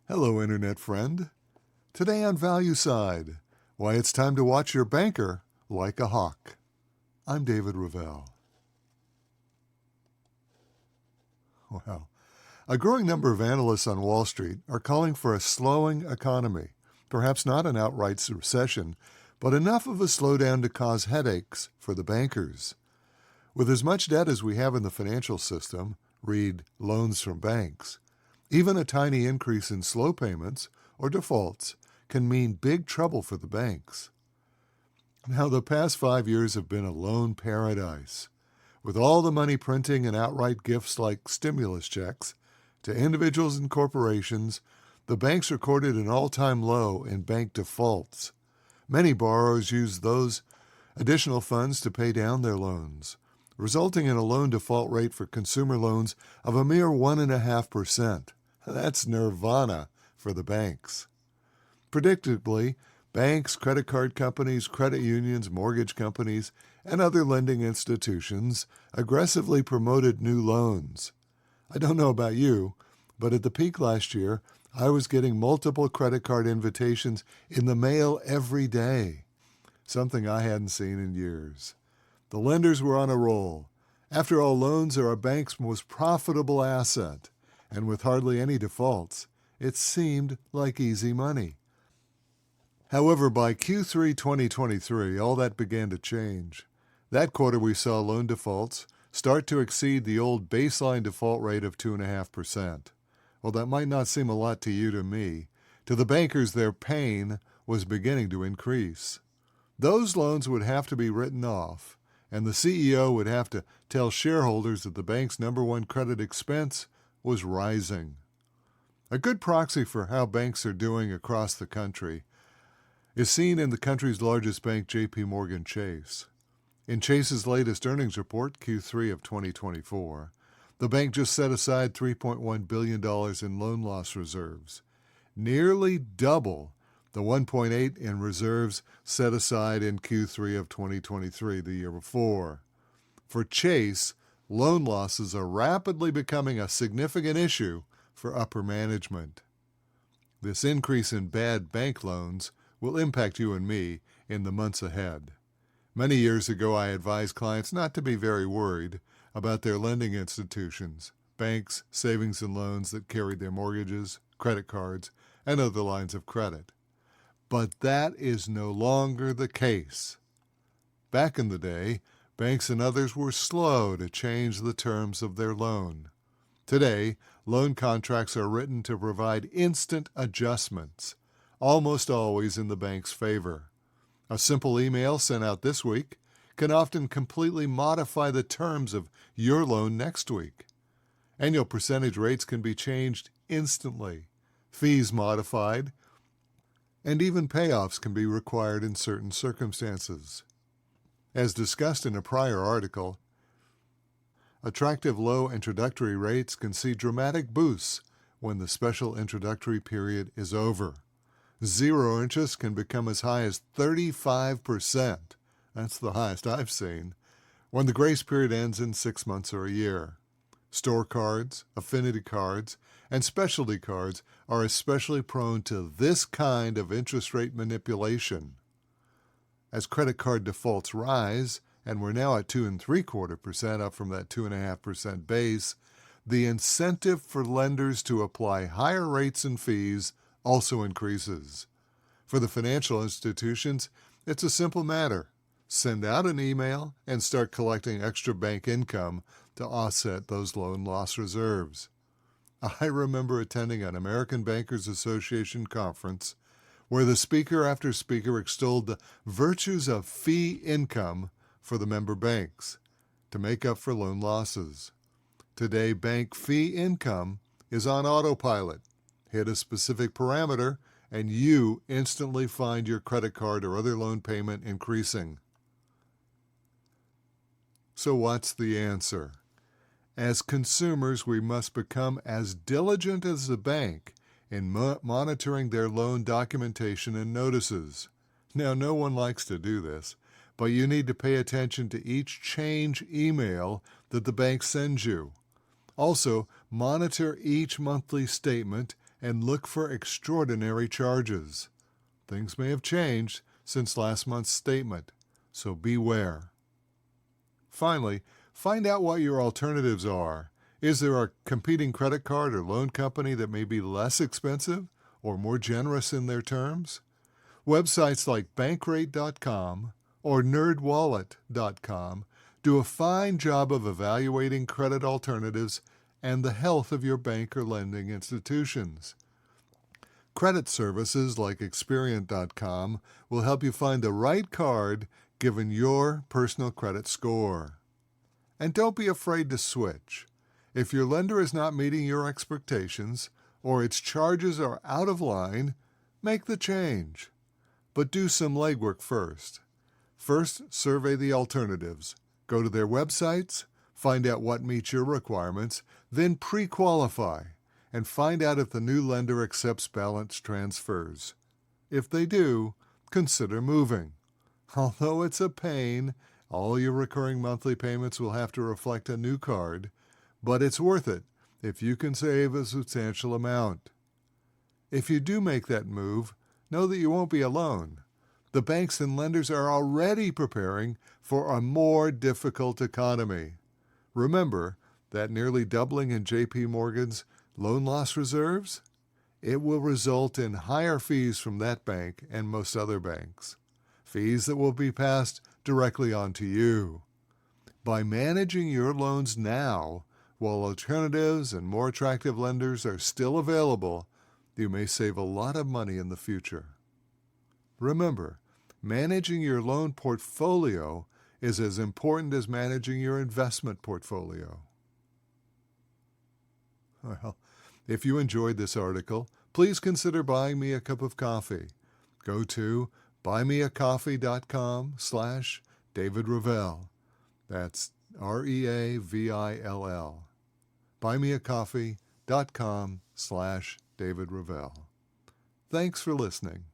Hello, Internet friend. Today on Value Side, why it's time to watch your banker like a hawk. I'm David Ravel. Well, a growing number of analysts on Wall Street are calling for a slowing economy, perhaps not an outright recession, but enough of a slowdown to cause headaches for the bankers. With as much debt as we have in the financial system, read loans from banks, even a tiny increase in slow payments or defaults can mean big trouble for the banks. Now, the past 5 years have been a loan paradise. With all the money printing and outright gifts like stimulus checks to individuals and corporations, the banks recorded an all-time low in bank defaults. Many borrowers used those additional funds to pay down their loans, resulting in a loan default rate for consumer loans of a mere 1.5%. That's nirvana for the banks. Predictably, banks, credit card companies, credit unions, mortgage companies, and other lending institutions aggressively promoted new loans. I don't know about you, but at the peak last year, I was getting multiple credit card invitations in the mail every day, something I hadn't seen in years. The lenders were on a roll. After all, loans are a bank's most profitable asset, and with hardly any defaults, it seemed like easy money. However, by Q3 2023, all that began to change. That quarter we saw loan defaults start to exceed the old baseline default rate of 2.5%. Well, that might not seem a lot to you, to me. To the bankers, their pain was beginning to increase. Those loans would have to be written off, and the CEO would have to tell shareholders that the bank's number one credit expense was rising. A good proxy for how banks are doing across the country is seen in the country's largest bank, JP Chase. In Chase's latest earnings report, Q3 of 2024, the bank just set aside $3.1 billion in loan loss reserves, nearly double the $1.8 billion in reserves set aside in Q3 of 2023, the year before. For Chase, loan losses are rapidly becoming a significant issue for upper management. This increase in bad bank loans will impact you and me in the months ahead. Many years ago, I advised clients not to be very worried about their lending institutions, banks, savings and loans that carried their mortgages, credit cards, and other lines of credit. But that is no longer the case. Back in the day, banks and others were slow to change the terms of their loan. Today, loan contracts are written to provide instant adjustments, almost always in the bank's favor. A simple email sent out this week can often completely modify the terms of your loan next week. Annual percentage rates can be changed instantly, fees modified, and even payoffs can be required in certain circumstances. As discussed in a prior article, attractive low introductory rates can see dramatic boosts when the special introductory period is over. Zero interest can become as high as 35%. That's the highest I've seen, when the grace period ends in 6 months or a year. Store cards, affinity cards, and specialty cards are especially prone to this kind of interest rate manipulation. As credit card defaults rise, and we're now at 2.75%, up from that 2.5% base, the incentive for lenders to apply higher rates and fees also increases. For the financial institutions, it's a simple matter. Send out an email and start collecting extra bank income to offset those loan loss reserves. I remember attending an American Bankers Association conference where the speaker after speaker extolled the virtues of fee income for the member banks to make up for loan losses. Today, bank fee income is on autopilot. Hit a specific parameter, and you instantly find your credit card or other loan payment increasing. So what's the answer? As consumers, we must become as diligent as the bank in monitoring their loan documentation and notices. Now, no one likes to do this, but you need to pay attention to each change email that the bank sends you. Also, monitor each monthly statement and look for extraordinary charges. Things may have changed since last month's statement, so beware. Finally, find out what your alternatives are. Is there a competing credit card or loan company that may be less expensive or more generous in their terms? Websites like bankrate.com or nerdwallet.com do a fine job of evaluating credit alternatives and the health of your bank or lending institutions. Credit services like Experian.com will help you find the right card given your personal credit score. And don't be afraid to switch. If your lender is not meeting your expectations or its charges are out of line, make the change. But do some legwork first. First, survey the alternatives. Go to their websites, find out what meets your requirements, then pre-qualify and find out if the new lender accepts balance transfers. If they do, consider moving. Although it's a pain, all your recurring monthly payments will have to reflect a new card, but it's worth it if you can save a substantial amount. If you do make that move, know that you won't be alone. The banks and lenders are already preparing for a more difficult economy. Remember that nearly doubling in J.P. Morgan's loan loss reserves? It will result in higher fees from that bank and most other banks, fees that will be passed directly on to you. By managing your loans now, while alternatives and more attractive lenders are still available, you may save a lot of money in the future. Remember, managing your loan portfolio is as important as managing your investment portfolio. Well, if you enjoyed this article, please consider buying me a cup of coffee. Go to buymeacoffee.com/David Ravel. That's REAVILL. buymeacoffee.com/David Ravel. Thanks for listening.